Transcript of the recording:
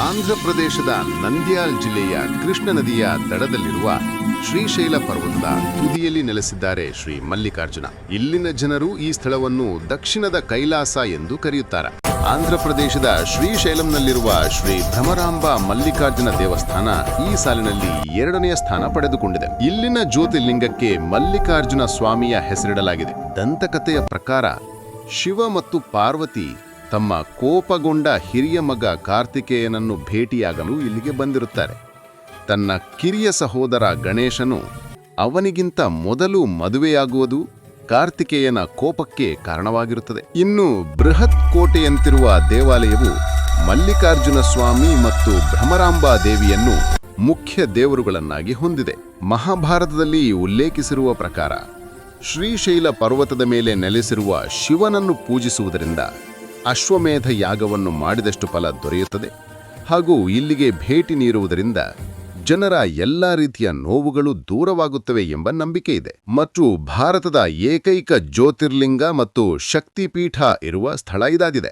ಆಂಧ್ರಪ್ರದೇಶದ ನಂದ್ಯಾಲ್ ಜಿಲ್ಲೆಯ ಕೃಷ್ಣ ನದಿಯ ದಡದಲ್ಲಿರುವ ಶ್ರೀಶೈಲ ಪರ್ವತದ ತುದಿಯಲ್ಲಿ ನೆಲೆಸಿದ್ದಾರೆ ಶ್ರೀ ಮಲ್ಲಿಕಾರ್ಜುನ. ಇಲ್ಲಿನ ಜನರು ಈ ಸ್ಥಳವನ್ನು ದಕ್ಷಿಣದ ಕೈಲಾಸ ಎಂದು ಕರೆಯುತ್ತಾರೆ. ಆಂಧ್ರಪ್ರದೇಶದ ಶ್ರೀಶೈಲಂನಲ್ಲಿರುವ ಶ್ರೀ ಭ್ರಮರಾಂಬ ಮಲ್ಲಿಕಾರ್ಜುನ ದೇವಸ್ಥಾನ ಈ ಸಾಲಿನಲ್ಲಿ 2ನೇ ಸ್ಥಾನ ಪಡೆದುಕೊಂಡಿದೆ. ಇಲ್ಲಿನ ಜ್ಯೋತಿರ್ಲಿಂಗಕ್ಕೆ ಮಲ್ಲಿಕಾರ್ಜುನ ಸ್ವಾಮಿಯ ಹೆಸರಿಡಲಾಗಿದೆ. ದಂತಕಥೆಯ ಪ್ರಕಾರ ಶಿವ ಮತ್ತು ಪಾರ್ವತಿ ತಮ್ಮ ಕೋಪಗೊಂಡ ಹಿರಿಯ ಮಗ ಕಾರ್ತಿಕೇಯನನ್ನು ಭೇಟಿಯಾಗಲು ಇಲ್ಲಿಗೆ ಬಂದಿರುತ್ತಾರೆ. ತನ್ನ ಕಿರಿಯ ಸಹೋದರ ಗಣೇಶನು ಅವನಿಗಿಂತ ಮೊದಲು ಮದುವೆಯಾಗುವುದು ಕಾರ್ತಿಕೇಯನ ಕೋಪಕ್ಕೆ ಕಾರಣವಾಗಿರುತ್ತದೆ. ಇನ್ನು ಬೃಹತ್ ಕೋಟೆಯಂತಿರುವ ದೇವಾಲಯವು ಮಲ್ಲಿಕಾರ್ಜುನ ಸ್ವಾಮಿ ಮತ್ತು ಭ್ರಮರಾಂಬಾ ದೇವಿಯನ್ನು ಮುಖ್ಯ ದೇವರುಗಳನ್ನಾಗಿ ಹೊಂದಿದೆ. ಮಹಾಭಾರತದಲ್ಲಿ ಉಲ್ಲೇಖಿಸಿರುವ ಪ್ರಕಾರ ಶ್ರೀಶೈಲ ಪರ್ವತದ ಮೇಲೆ ನೆಲೆಸಿರುವ ಶಿವನನ್ನು ಪೂಜಿಸುವುದರಿಂದ ಅಶ್ವಮೇಧ ಯಾಗವನ್ನು ಮಾಡಿದಷ್ಟು ಫಲ ದೊರೆಯುತ್ತದೆ ಹಾಗೂ ಇಲ್ಲಿಗೆ ಭೇಟಿ ನೀಡುವುದರಿಂದ ಜನರ ಎಲ್ಲ ರೀತಿಯ ನೋವುಗಳು ದೂರವಾಗುತ್ತವೆ ಎಂಬ ನಂಬಿಕೆ ಇದೆ. ಮತ್ತು ಭಾರತದ ಏಕೈಕ ಜ್ಯೋತಿರ್ಲಿಂಗ ಮತ್ತು ಶಕ್ತಿಪೀಠ ಇರುವ ಸ್ಥಳ ಇದಾಗಿದೆ.